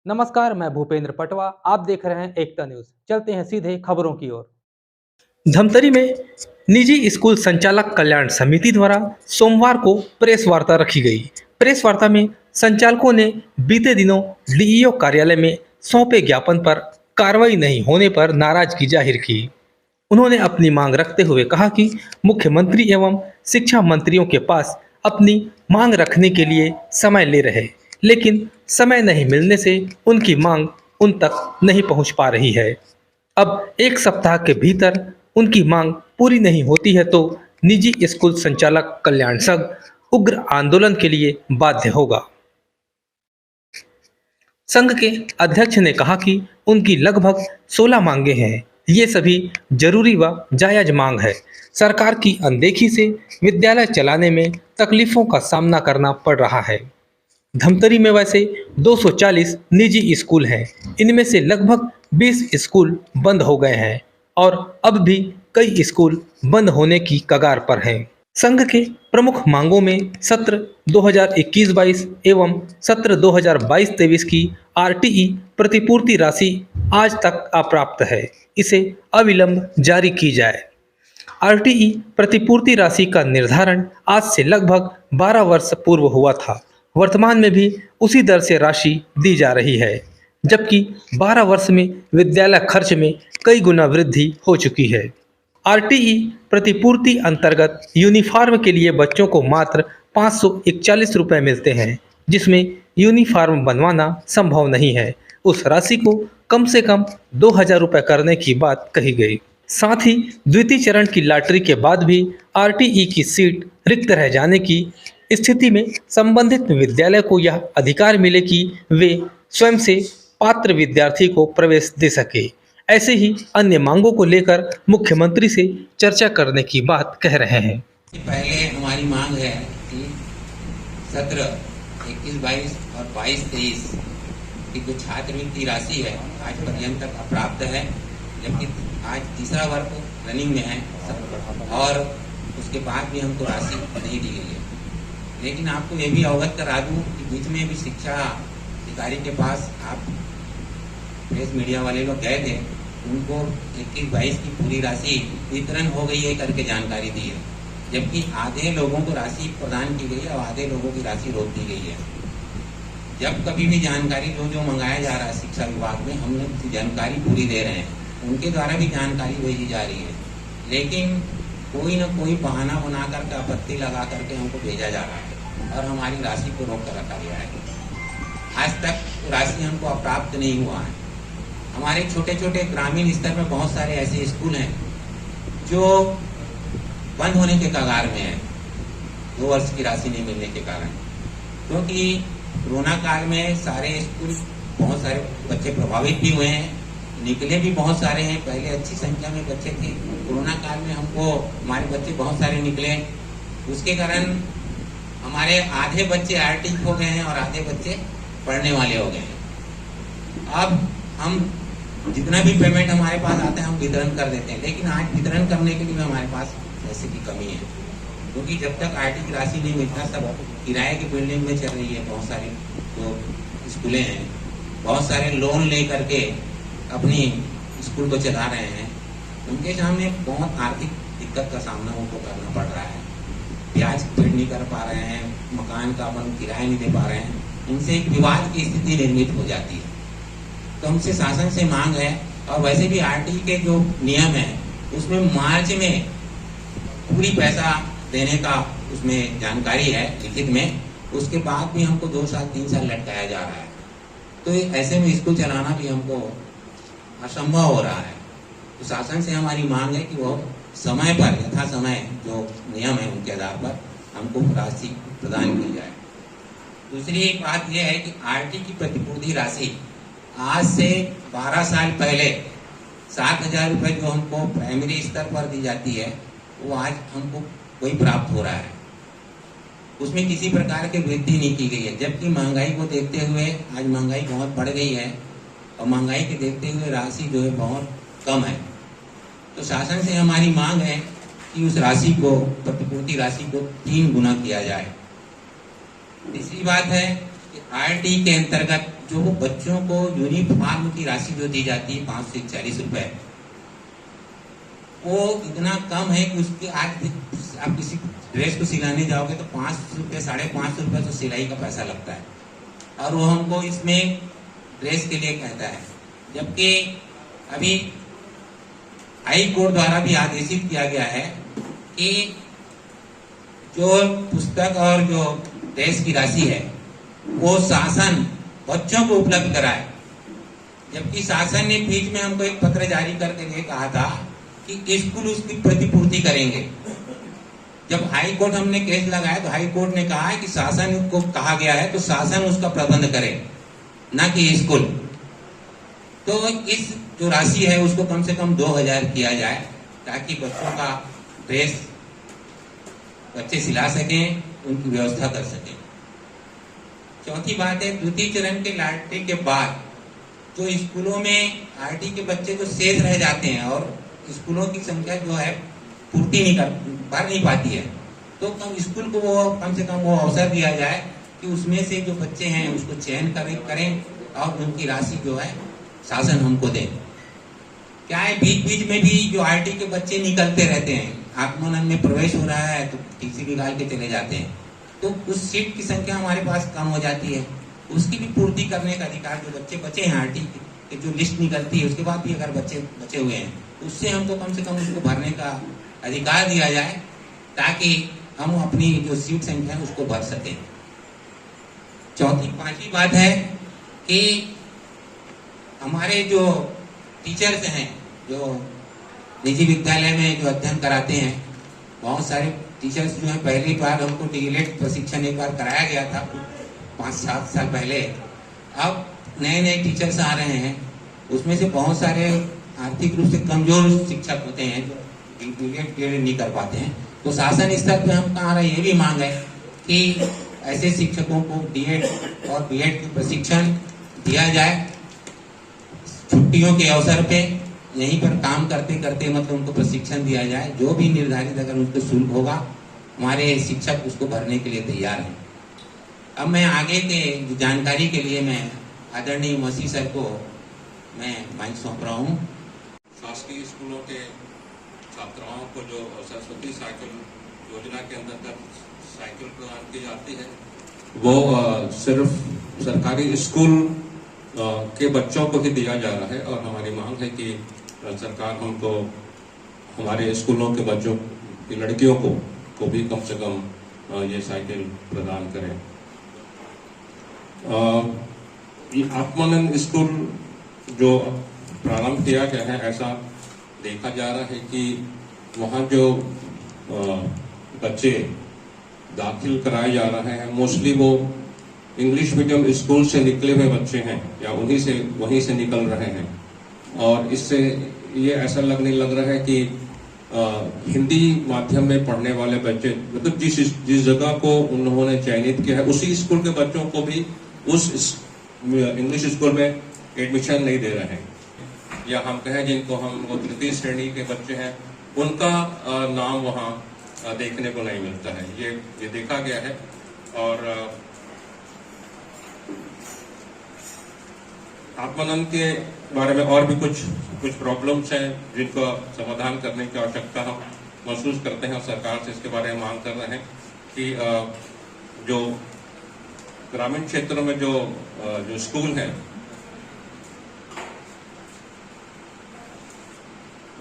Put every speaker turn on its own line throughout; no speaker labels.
नमस्कार, मैं भूपेंद्र पटवा। आप देख रहे हैं एकता न्यूज। चलते हैं सीधे खबरों की ओर। धमतरी में निजी स्कूल संचालक कल्याण समिति द्वारा सोमवार को प्रेस वार्ता रखी गई। प्रेस वार्ता में संचालकों ने बीते दिनों डीईओ कार्यालय में सौंपे ज्ञापन पर कार्रवाई नहीं होने पर नाराजगी जाहिर की। उन्होंने अपनी मांग रखते हुए कहा कि मुख्यमंत्री एवं शिक्षा मंत्रियों के पास अपनी मांग रखने के लिए समय ले रहे, लेकिन समय नहीं मिलने से उनकी मांग उन तक नहीं पहुंच पा रही है। अब एक सप्ताह के भीतर उनकी मांग पूरी नहीं होती है तो निजी स्कूल संचालक कल्याण संघ उग्र आंदोलन के लिए बाध्य होगा। संघ के अध्यक्ष ने कहा कि उनकी लगभग 16 मांगे हैं। ये सभी जरूरी व जायज मांग है। सरकार की अनदेखी से विद्यालय चलाने में तकलीफों का सामना करना पड़ रहा है। धमतरी में वैसे 240 निजी स्कूल हैं। इनमें से लगभग 20 स्कूल बंद हो गए हैं और अब भी कई स्कूल बंद होने की कगार पर हैं। संघ के प्रमुख मांगों में सत्र 2021-22 एवं सत्र 2022-23 की आरटीई प्रतिपूर्ति राशि आज तक अप्राप्त है। इसे अविलंब जारी की जाए। आरटीई प्रतिपूर्ति राशि का निर्धारण आज से लगभग 12 वर्ष पूर्व हुआ था। वर्तमान में भी उसी दर से राशि दी जा रही है, जबकि 12 वर्ष में विद्यालय खर्च में कई गुना वृद्धि हो चुकी है। आरटीई प्रतिपूर्ति अंतर्गत यूनिफॉर्म के लिए बच्चों को मात्र 541 रुपये मिलते हैं, जिसमें यूनिफॉर्म बनवाना संभव नहीं है। उस राशि को कम से कम 2000 रुपये करने की बात कही गई। साथ ही द्वितीय चरण की लॉटरी के बाद भी आरटीई की सीट रिक्त रह जाने की स्थिति में संबंधित विद्यालय को यह अधिकार मिले कि वे स्वयं से पात्र विद्यार्थी को प्रवेश दे सके। ऐसे ही अन्य मांगों को लेकर मुख्यमंत्री से चर्चा करने की बात कह रहे हैं।
पहले हमारी मांग है कि सत्र 21-22 और 22-23 की जो छात्रवृत्ति राशि है आज पर्यंत तक अप्राप्त है, जबकि आज तीसरा वर्ष रनिंग में है और उसके बाद भी हमको राशि नहीं दी गई है। लेकिन आपको ये भी अवगत करा दूं कि बीच में भी शिक्षा अधिकारी के पास आप प्रेस मीडिया वाले लोग गए थे, उनको 21-22 की पूरी राशि वितरण हो गई है करके जानकारी दी है, जबकि आधे लोगों को राशि प्रदान की गई है और आधे लोगों की राशि रोक दी गई है। जब कभी भी जानकारी जो मंगाया जा रहा है शिक्षा विभाग में, हम लोग जानकारी पूरी दे रहे हैं, उनके द्वारा भी जानकारी भेजी जा रही है, लेकिन कोई न कोई बहाना बना करके आपत्ति लगा करके हमको भेजा जा रहा है और हमारी राशि को रोक कर रखा गया है। आज तक राशि हमको अप्राप्त नहीं हुआ है। हमारे छोटे छोटे ग्रामीण स्तर पर बहुत सारे ऐसे स्कूल हैं जो बंद होने के कगार में है 2 वर्ष की राशि नहीं मिलने के कारण, क्योंकि कोरोना काल में सारे स्कूल बहुत सारे बच्चे प्रभावित भी हुए हैं, निकले भी बहुत सारे हैं। पहले अच्छी संख्या में बच्चे थे, कोरोना काल में हमारे बच्चे बहुत सारे निकले, उसके कारण हमारे आधे बच्चे आरटी हो गए हैं और आधे बच्चे पढ़ने वाले हो गए हैं। अब हम जितना भी पेमेंट हमारे पास आता है हम वितरण कर देते हैं, लेकिन आज वितरण करने के लिए हमारे पास पैसे की कमी है, क्योंकि जब तक आरटी की राशि नहीं मिलता सब किराए की बिल्डिंग में चल रही है। बहुत सारी जो स्कूलें हैं, बहुत सारे लोन ले करके अपनी स्कूल को चला रहे हैं, उनके सामने बहुत आर्थिक दिक्कत का सामना उनको करना पड़ रहा है। ब्याज पेड नहीं कर पा रहे हैं, मकान का अपन किराया नहीं दे पा रहे हैं, उनसे एक विवाद की स्थिति निर्मित हो जाती है। तो हमसे शासन से मांग है, और वैसे भी आरटी के जो नियम है उसमें मार्च में पूरी पैसा देने का उसमें जानकारी है लिखित में, उसके बाद भी हमको 2 साल 3 साल लटकाया जा रहा है। तो ऐसे में स्कूल चलाना भी हमको असंभव हो रहा है। तो शासन से हमारी मांग है कि वो समय पर यथा समय जो नियम है उनके आधार पर हमको राशि प्रदान की जाए। दूसरी एक बात यह है कि आरटी की प्रतिपूर्ति राशि आज से 12 साल पहले 7,000 रुपये जो हमको प्राइमरी स्तर पर दी जाती है, वो आज हमको वही प्राप्त हो रहा है। उसमें किसी प्रकार की वृद्धि नहीं की गई है, जबकि महंगाई को देखते हुए आज महंगाई बहुत बढ़ गई है और महंगाई के देखते हुए राशि जो है बहुत कम है। तो शासन से हमारी मांग है कि उस राशि को, प्रतिपूर्ति राशि को 3 गुना किया जाए। तीसरी बात है कि आरटी के अंतर्गत जो बच्चों को यूनिफॉर्म की राशि जो दी जाती है 540 रुपए, वो इतना कम है कि उसके आज आप किसी ड्रेस को सिलाने जाओगे तो 5 रुपये 5.5 रुपये तो सिलाई का पैसा लगता है, और वो हमको इसमें ड्रेस के लिए कहता है। जबकि अभी हाई कोर्ट द्वारा भी आदेशित किया गया है कि जो पुस्तक और जो ड्रेस की राशि है वो शासन बच्चों को उपलब्ध कराए। जबकि शासन ने बीच में हमको एक पत्र जारी करके ये कहा था कि स्कूल उसकी प्रतिपूर्ति करेंगे। जब हाई कोर्ट हमने केस लगाया तो हाई कोर्ट ने कहा है कि शासन को कहा गया है तो शासन उसका प्रबंध करे, ना कि स्कूल। तो इस जो राशि है उसको कम से कम 2000 किया जाए, ताकि बच्चों का ड्रेस बच्चे सिला सकें, उनकी व्यवस्था कर सकें। चौथी बात है, द्वितीय चरण के लाटरी के बाद जो स्कूलों में आरटी के बच्चे जो शेष रह जाते हैं और स्कूलों की संख्या जो है पूर्ति नहीं भर नहीं पाती है, तो स्कूल को वो कम से कम वो अवसर दिया जाए कि उसमें से जो बच्चे हैं उसको चयन करें और उनकी राशि जो है शासन हमको दे। क्या है, बीच बीच में भी जो आरटी के बच्चे निकलते रहते हैं, आत्मानंद में प्रवेश हो रहा है तो टीसी निकाल के चले जाते हैं, तो उस सीट की संख्या हमारे पास कम हो जाती है। उसकी भी पूर्ति करने का अधिकार जो बच्चे बचे हैं आरटी की जो लिस्ट निकलती है उसके बाद भी अगर बच्चे बचे हुए हैं उससे हमको कम से कम उसको भरने का अधिकार दिया जाए, ताकि हम अपनी जो सीट संख्या है उसको भर सकें। पांचवी बात है कि हमारे जो टीचर्स हैं जो निजी विद्यालय में जो अध्ययन कराते हैं, बहुत सारे टीचर्स जो है पहली बार हमको डीएलएड प्रशिक्षण एक बार कराया गया था 5-7 साल पहले। अब नए नए टीचर्स आ रहे हैं, उसमें से बहुत सारे आर्थिक रूप से कमजोर शिक्षक होते हैं जो डीएलएड नहीं कर पाते हैं। तो शासन स्तर पे हम कहा रहे ये भी मांग है कि ऐसे शिक्षकों को डीएड और बीएड की प्रशिक्षण दिया जाए। छुट्टियों के अवसर पे यहीं पर काम करते करते मतलब उनको प्रशिक्षण दिया जाए। जो भी निर्धारित अगर उनको शुल्क होगा, हमारे शिक्षक उसको भरने के लिए तैयार हैं। अब मैं आगे के जानकारी के लिए मैं आदरणीय मसीह सर को मैं माइक सौंप रहा हूँ।
शासकीय स्कूलों के छात्राओं को जो सरस्वती साइकिल योजना के अंतर्गत साइकिल प्रदान की जाती है, वो सिर्फ सरकारी स्कूल के बच्चों को ही दिया जा रहा है, और हमारी मांग है कि सरकार हमको हमारे स्कूलों के बच्चों की लड़कियों को भी कम से कम ये साइकिल प्रदान करें। ये आत्मानंद स्कूल जो प्रारंभ किया गया है, ऐसा देखा जा रहा है कि वहाँ जो बच्चे दाखिल कराए जा रहे हैं मोस्टली वो इंग्लिश मीडियम स्कूल से निकले हुए बच्चे हैं या वहीं से निकल रहे हैं, और इससे ये ऐसा लगने लग रहा है कि हिंदी माध्यम में पढ़ने वाले बच्चे मतलब जिस जगह को उन्होंने चयनित किया है उसी स्कूल के बच्चों को भी उस इंग्लिश स्कूल में एडमिशन नहीं दे रहे हैं, या हम कहें जिनको हम तृतीय श्रेणी के बच्चे हैं उनका नाम वहाँ देखने को नहीं मिलता है। ये देखा गया है। और आत्मानंद के बारे में और भी कुछ प्रॉब्लम्स हैं जिनको समाधान करने की आवश्यकता हम महसूस करते हैं, और सरकार से इसके बारे में मांग कर रहे हैं कि जो ग्रामीण क्षेत्रों में जो स्कूल हैं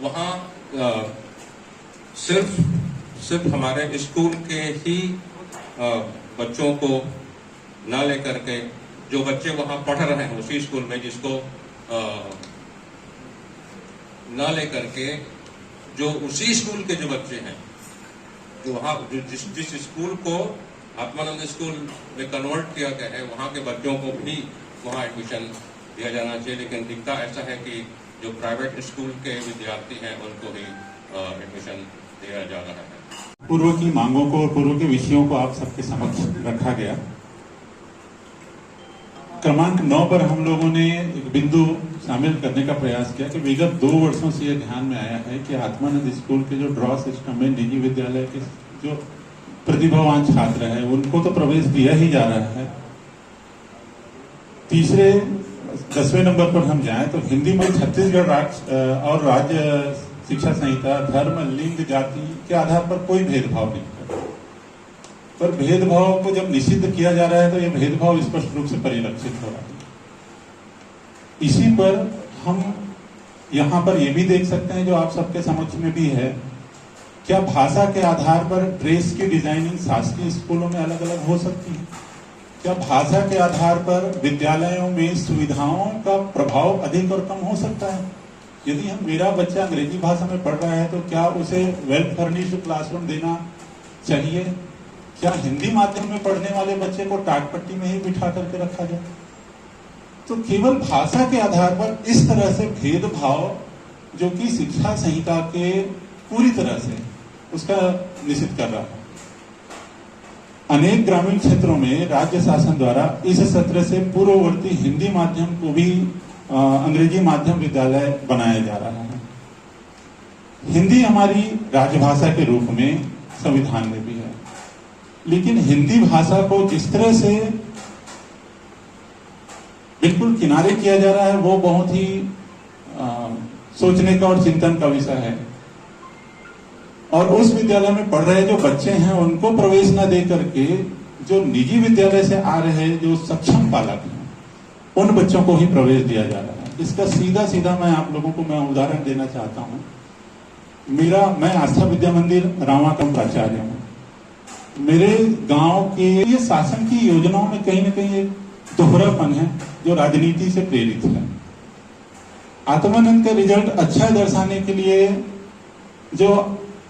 वहाँ सिर्फ हमारे स्कूल के ही बच्चों को न लेकर के जो बच्चे वहाँ पढ़ रहे हैं उसी स्कूल में जिसको न लेकर के जो उसी स्कूल के जो बच्चे हैं जो वहाँ जिस स्कूल को आत्मानंद स्कूल में कन्वर्ट किया गया है वहाँ के बच्चों को भी वहाँ एडमिशन दिया जाना चाहिए। लेकिन दिखता ऐसा है कि जो प्राइवेट स्कूल के विद्यार्थी हैं उनको ही एडमिशन दिया जा रहा है।
पूर्व की मांगों को और पूर्व के विषयों को आप सबके समक्ष रखा गया। क्रमांक 9 पर हम लोगों ने एक बिंदु शामिल करने का प्रयास किया कि विगत 2 वर्षों से यह ध्यान में आया है कि आत्मानंद स्कूल के जो ड्रॉ सिस्टम है, निजी विद्यालय के जो प्रतिभावान छात्र हैं उनको तो प्रवेश दिया ही जा रहा है, तीसरे 10वें नंबर पर हम जाएं तो हिंदी में छत्तीसगढ़ राज्य शिक्षा संहिता धर्म, लिंग, जाति के आधार पर कोई भेदभाव नहीं करता। पर भेदभाव को जब निषिद्ध किया जा रहा है तो यह भेदभाव स्पष्ट रूप से परिलक्षित हो रहा है। इसी पर हम यहाँ पर यह भी देख सकते हैं, जो आप सबके समक्ष में भी है, क्या भाषा के आधार पर ड्रेस की डिजाइनिंग शासकीय स्कूलों में अलग अलग हो सकती है? क्या भाषा के आधार पर विद्यालयों में सुविधाओं का प्रभाव अधिक और कम हो सकता है? यदि हम मेरा बच्चा अंग्रेजी भाषा में पढ़ रहा है तो क्या उसे वेल फर्निश्ड क्लासरूम देना चाहिए? क्या हिंदी माध्यम में पढ़ने वाले बच्चे को टाटपट्टी में ही बिठा करके रखा जाए? तो केवल भाषा के आधार पर इस तरह से भेदभाव, जो कि शिक्षा संहिता के पूरी तरह से उसका निषेध कर रहा है। अनेक ग्रामीण क्षेत्रों में राज्य शासन द्वारा इस सत्र से पूर्ववर्ती हिंदी माध्यम को भी अंग्रेजी माध्यम विद्यालय बनाया जा रहा है। हिंदी हमारी राजभाषा के रूप में संविधान में भी है, लेकिन हिंदी भाषा को जिस तरह से बिल्कुल किनारे किया जा रहा है वो बहुत ही सोचने का और चिंतन का विषय है। और उस विद्यालय में पढ़ रहे जो बच्चे हैं उनको प्रवेश न दे करके जो निजी विद्यालय से आ रहे जो सक्षम पालक हैं उन बच्चों को ही प्रवेश दिया जा रहा है। इसका सीधा सीधा मैं आप लोगों को मैं उदाहरण देना चाहता हूँ। मैं आस्था विद्या मंदिर रामाकम प्राचार्य हूँ। मेरे गांव के ये शासन की योजनाओं में कहीं ना कहीं एक दोहरापन है जो राजनीति से प्रेरित है। आत्मानंद का रिजल्ट अच्छा दर्शाने के लिए जो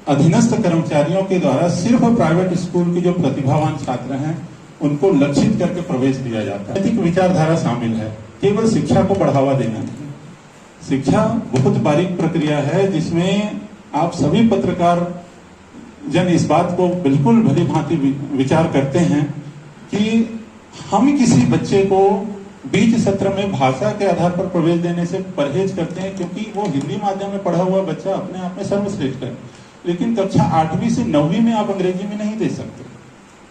अधीनस्थ कर्मचारियों के द्वारा सिर्फ प्राइवेट स्कूल के जो प्रतिभावान छात्र हैं उनको लक्षित करके प्रवेश दिया जाता है। नैतिक विचारधारा शामिल है, केवल शिक्षा को बढ़ावा देना नहीं। शिक्षा बहुत बारीक प्रक्रिया है जिसमें आप सभी पत्रकार जन इस बात को बिल्कुल भली भांति विचार करते हैं कि हम किसी बच्चे को बीच सत्र में भाषा के आधार पर प्रवेश देने से परहेज करते हैं, क्योंकि वो हिंदी माध्यम में पढ़ा हुआ बच्चा अपने आप में सर्वश्रेष्ठ है, लेकिन कक्षा 8वीं से 9वीं में आप अंग्रेजी में नहीं दे सकते।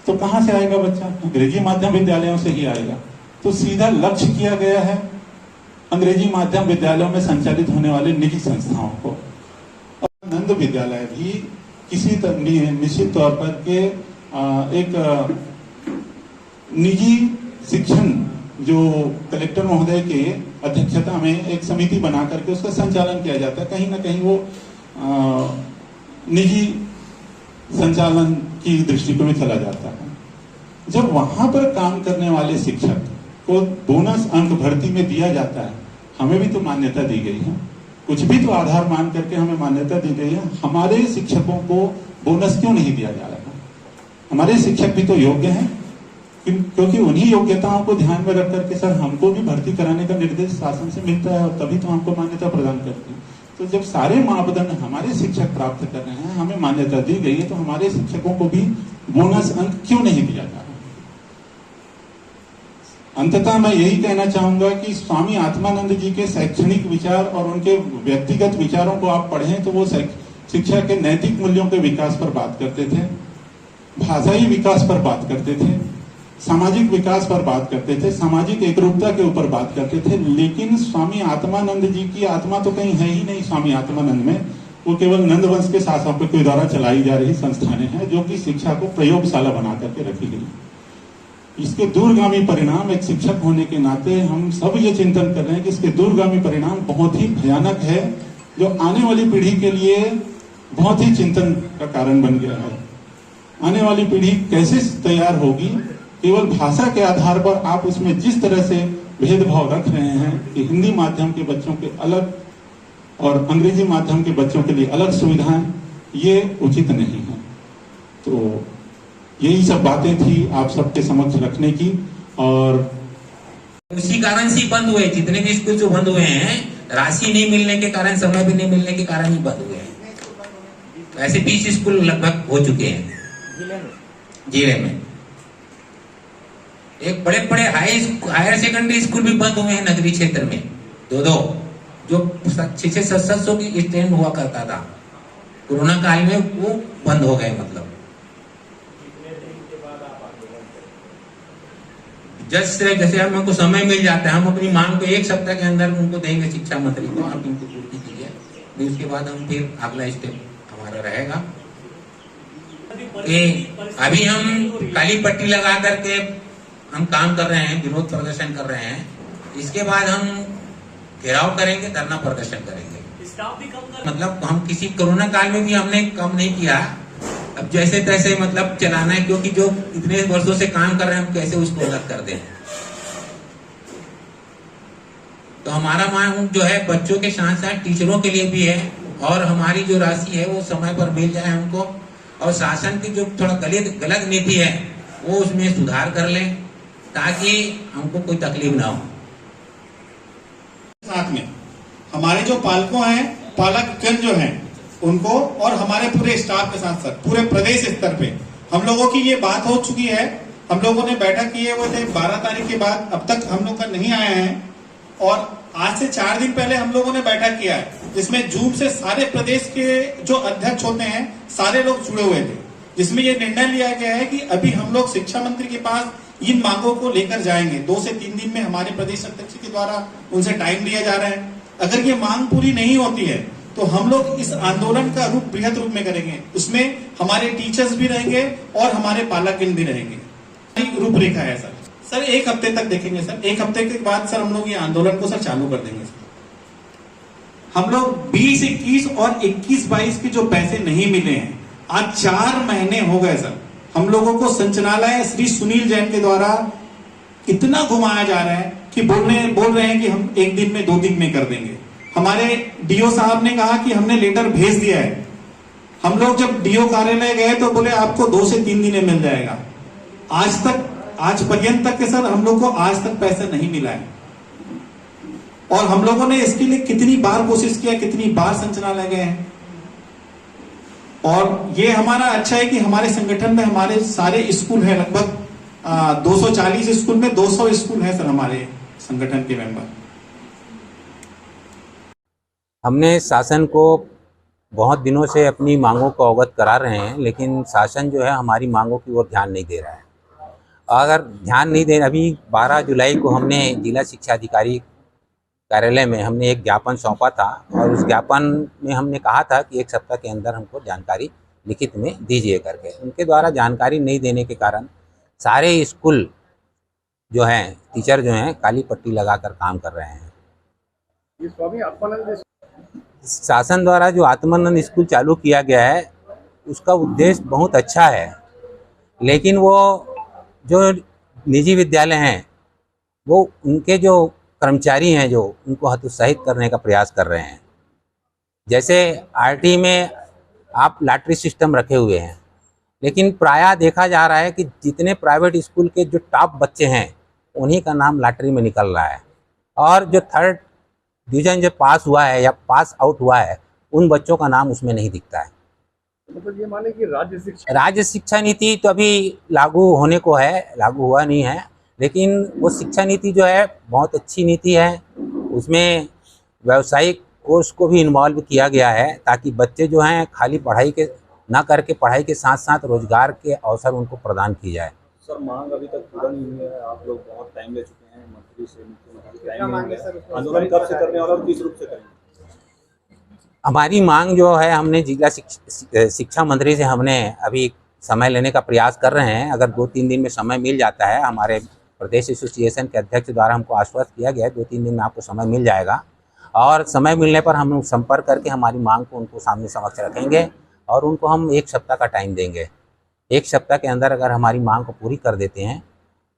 तो कहां से आएगा बच्चा? अंग्रेजी माध्यम विद्यालयों से ही आएगा। तो सीधा लक्ष्य किया गया है अंग्रेजी माध्यम विद्यालयों में संचालित होने वाले निजी संस्थाओं को। और नंद विद्यालय भी किसी निश्चित तौर पर के एक निजी शिक्षण जो कलेक्टर महोदय के अध्यक्षता में एक समिति बना करके उसका संचालन किया जाता है, कहीं ना कहीं वो निजी संचालन की दृष्टिकोण में चला जाता है। जब वहां पर काम करने वाले शिक्षक को बोनस अंक भर्ती में दिया जाता है, हमें भी तो मान्यता दी गई है, कुछ भी तो आधार मान करके हमें मान्यता दी गई है, हमारे शिक्षकों को बोनस क्यों नहीं दिया जा रहा? हमारे शिक्षक भी तो योग्य हैं, क्योंकि उन्हीं योग्यताओं को ध्यान में रख करके सर हमको भी भर्ती कराने का निर्देश शासन से मिलता है और तभी तो हमको मान्यता प्रदान करती है। तो जब सारे मापदंड हमारे शिक्षक प्राप्त कर रहे हैं, हमें मान्यता दी गई है, तो हमारे शिक्षकों को भी बोनस अंक क्यों नहीं दिया जा रहा? अंततः मैं यही कहना चाहूंगा कि स्वामी आत्मानंद जी के शैक्षणिक विचार और उनके व्यक्तिगत विचारों को आप पढ़ें तो वो शिक्षा के नैतिक मूल्यों के विकास पर बात करते थे, भाषाई विकास पर बात करते थे, सामाजिक विकास पर बात करते थे, सामाजिक एकरूपता के ऊपर बात करते थे। लेकिन स्वामी आत्मानंद जी की आत्मा तो कहीं है ही नहीं स्वामी आत्मानंद में, वो केवल नंद वंश के शासकों के द्वारा चलाई जा रही संस्थानें हैं जो कि शिक्षा को प्रयोगशाला बना करके रखी गई। इसके दूरगामी परिणाम, एक शिक्षक होने के नाते हम सब ये चिंतन कर रहे हैं कि इसके दूरगामी परिणाम बहुत ही भयानक है, जो आने वाली पीढ़ी के लिए बहुत ही चिंतन का कारण बन गया है। आने वाली पीढ़ी कैसे तैयार होगी? केवल भाषा के आधार पर आप उसमें जिस तरह से भेदभाव रख रहे हैं कि हिंदी माध्यम के बच्चों के अलग और अंग्रेजी माध्यम के बच्चों के लिए अलग सुविधाएं, ये उचित नहीं है। तो यही सब बातें थी आप सबके समक्ष रखने की। और
उसी कारण से बंद हुए, जितने भी स्कूल जो बंद हुए हैं राशि नहीं मिलने के कारण, समय भी नहीं मिलने के कारण ही बंद हुए हैं। ऐसे 20 स्कूल लगभग हो चुके हैं जिले में। एक बड़े बड़े हायर सेकेंडरी स्कूल भी बंद हुए हैं नगरीय क्षेत्र में, दो जो 600-700 की स्टैंड हुआ करता था, कोरोना काल में वो बंद हो गए। मतलब जैसे जैसे हमको समय मिल जाता है, हम अपनी मांग को 1 सप्ताह के अंदर उनको देंगे शिक्षा मंत्री को, आप इनको पूर्ति कीजिए। फिर उसके बाद हम फिर अगला स्टेप हमारा रहेगा कि अभी हम काली पट्टी लगा करके हम काम कर रहे हैं, विरोध प्रदर्शन कर रहे हैं। इसके बाद हम घेराव करेंगे, धरना प्रदर्शन करेंगे। मतलब हम किसी कोरोना काल में भी हमने कम नहीं किया। अब जैसे तैसे मतलब चलाना है, क्योंकि जो इतने वर्षों से काम कर रहे हैं हम कैसे उसको अलग कर दें। तो हमारा मांग जो है बच्चों के साथ साथ टीचरों के लिए भी है, और हमारी जो राशि है वो समय पर मिल जाए हमको, और शासन की जो थोड़ा गलत नीति है वो उसमें सुधार कर लें, ताकि हमको कोई तकलीफ ना हो।
साथ में हमारे जो पालकों हैं, पालकगण जो हैं उनको, और हमारे पूरे स्टाफ के साथ साथ पूरे प्रदेश स्तर पे हम लोगों की ये बात हो चुकी है। हम लोगों ने बैठक की है वो 12 तारीख के बाद, अब तक हम लोग का नहीं आया है, और आज से 4 दिन पहले हम लोगों ने बैठक किया है, जिसमें जूम से सारे प्रदेश के जो अध्यक्ष होते हैं सारे लोग जुड़े हुए थे, जिसमें ये निर्णय लिया गया है कि अभी हम लोग शिक्षा मंत्री के पास इन मांगों को लेकर जाएंगे। 2 से 3 दिन में हमारे प्रदेश अध्यक्ष के द्वारा उनसे टाइम लिया जा रहा है। अगर ये मांग पूरी नहीं होती है तो हम लोग इस आंदोलन का रूप बृहद रूप में करेंगे। उसमें हमारे टीचर्स भी रहेंगे और हमारे पालकगण भी रहेंगे। रूपरेखा है सर 1 हफ्ते तक देखेंगे सर। 1 हफ्ते के बाद सर हम लोग ये आंदोलन को सर चालू कर देंगे सर। हम लोग 20, 21 और 21-22 के जो पैसे नहीं मिले हैं, आज 4 महीने हो गए सर। हम लोगों को संचालय श्री सुनील जैन के द्वारा इतना घुमाया जा रहा है कि बोल रहे हैं कि हम 1 दिन में 2 दिन में कर देंगे। हमारे डीओ साहब ने कहा कि हमने लेटर भेज दिया है। हम लोग जब डीओ कार्यालय गए तो बोले आपको 2 से 3 दिन में मिल जाएगा। आज पर्यंत तक के सर हम लोग को आज तक पैसा नहीं मिला है, और हम लोगों ने इसके लिए कितनी बार कोशिश किया, कितनी बार संचालय गए हैं। और ये हमारा अच्छा है कि हमारे संगठन में हमारे सारे स्कूल है, लगभग 240 स्कूल में 200 स्कूल है सर हमारे संगठन के मेंबर।
हमने शासन को बहुत दिनों से अपनी मांगों को अवगत करा रहे हैं, लेकिन शासन जो है हमारी मांगों की ओर ध्यान नहीं दे रहा है। अगर ध्यान नहीं दे, अभी 12 जुलाई को हमने जिला शिक्षा अधिकारी कार्यालय में हमने एक ज्ञापन सौंपा था, और उस ज्ञापन में हमने कहा था कि 1 सप्ताह के अंदर हमको जानकारी लिखित में दीजिए करके। उनके द्वारा जानकारी नहीं देने के कारण सारे स्कूल जो हैं, टीचर जो हैं, काली पट्टी लगाकर काम कर रहे हैं।
ये स्वामी आत्मानंद
शासन द्वारा जो आत्मानंद स्कूल चालू किया गया है उसका उद्देश्य बहुत अच्छा है, लेकिन वो जो निजी विद्यालय हैं वो उनके जो कर्मचारी हैं जो उनको हतोत्साहित करने का प्रयास कर रहे हैं। जैसे आरटी में आप लॉटरी सिस्टम रखे हुए हैं, लेकिन प्रायः देखा जा रहा है कि जितने प्राइवेट स्कूल के जो टॉप बच्चे हैं उन्हीं का नाम लॉटरी में निकल रहा है, और जो 3rd डिवीजन जो पास हुआ है या पास आउट हुआ है उन बच्चों का नाम उसमें नहीं दिखता है।
मतलब ये माने कि
राज्य शिक्षा नीति तो अभी लागू होने को है, लागू हुआ नहीं है, लेकिन वो शिक्षा नीति जो है बहुत अच्छी नीति है। उसमें व्यावसायिक कोर्स को भी इन्वॉल्व किया गया है, ताकि बच्चे जो हैं खाली पढ़ाई के ना करके पढ़ाई के साथ साथ रोजगार के अवसर उनको प्रदान की जाए।
सर मांग अभी तक पूरा नहीं हुई है, आप लोग बहुत टाइम ले चुके हैं, मंत्री से आंदोलन कब से करने और किस रूप से करेंगे?
हमारी मांग जो है, हमने जिला शिक्षा मंत्री से हमने अभी समय लेने का प्रयास कर रहे हैं। अगर 2-3 दिन में समय मिल जाता है, हमारे प्रदेश एसोसिएशन के अध्यक्ष द्वारा हमको आश्वस्त किया गया है 2-3 दिन में आपको समय मिल जाएगा, और समय मिलने पर हम संपर्क करके हमारी मांग को उनको सामने समक्ष रखेंगे, और उनको हम 1 सप्ताह का टाइम देंगे। 1 सप्ताह के अंदर अगर हमारी मांग को पूरी कर देते हैं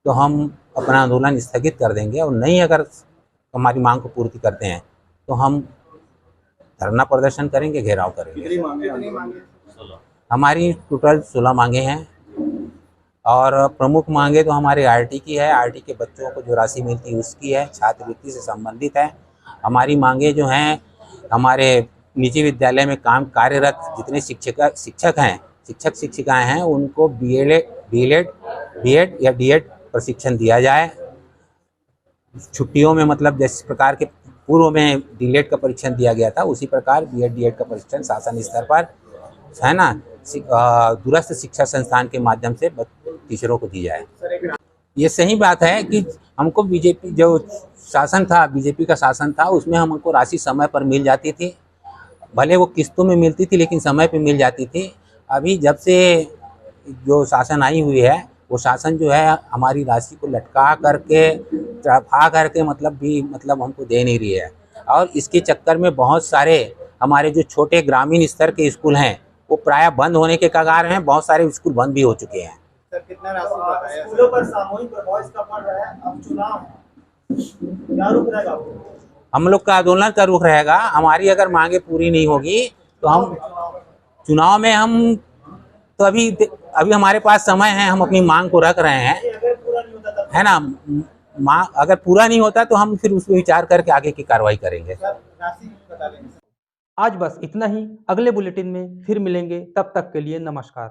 तो हम अपना आंदोलन स्थगित कर देंगे, और नहीं अगर हमारी मांग को पूर्ति करते हैं तो हम धरना प्रदर्शन करेंगे, घेराव करेंगे।
कितनी मांगे?
हमारी टोटल 16 मांगे हैं, और प्रमुख मांगे तो हमारे आरटी की है। आरटी के बच्चों को जो राशि मिलती है उसकी है, छात्रवृत्ति से संबंधित है। हमारी मांगे जो हैं, हमारे निजी विद्यालय में कार्यरत जितने शिक्षक हैं, शिक्षक शिक्षिकाएं हैं, उनको बीएड या डीएड प्रशिक्षण दिया जाए। छुट्टियों में मतलब जिस प्रकार के पूर्व में डीएड का परीक्षण दिया गया था, उसी प्रकार बीएड डीएड का परीक्षण शासन स्तर पर है ना, दूरस्थ शिक्षा संस्थान के माध्यम से टीचरों को दी जाए। ये सही बात है कि हमको बीजेपी जो शासन था, बीजेपी का शासन था, उसमें हमको राशि समय पर मिल जाती थी, भले वो किस्तों में मिलती थी लेकिन समय पे मिल जाती थी। अभी जब से जो शासन आई हुई है, वो शासन जो है हमारी राशि को लटका करके, तड़फा करके मतलब हमको दे नहीं रही है। और इसके चक्कर में बहुत सारे हमारे जो छोटे ग्रामीण स्तर के स्कूल हैं वो प्रायः बंद होने के कगार हैं, बहुत सारे स्कूल बंद भी हो चुके हैं।
सर कितना राशि बताया? स्कूलों पर सामूहिक प्रभाव इसका पड़ रहा है। अब चुनाव है, क्या रुख रहेगा आपको?
हम लोग का आंदोलन का रुख रहेगा। हमारी अगर मांगे पूरी नहीं होगी तो हम चुनाव में हम तो अभी हमारे पास समय है, हम अपनी मांग को रख रहे हैं,
अगर पूरा नहीं होता तब
है ना। अगर पूरा नहीं होता तो हम फिर उस पर विचार करके आगे की कार्रवाई करेंगे।
राशि बता देंगे।
आज बस इतना ही। अगले बुलेटिन में फिर मिलेंगे, तब तक के लिए नमस्कार।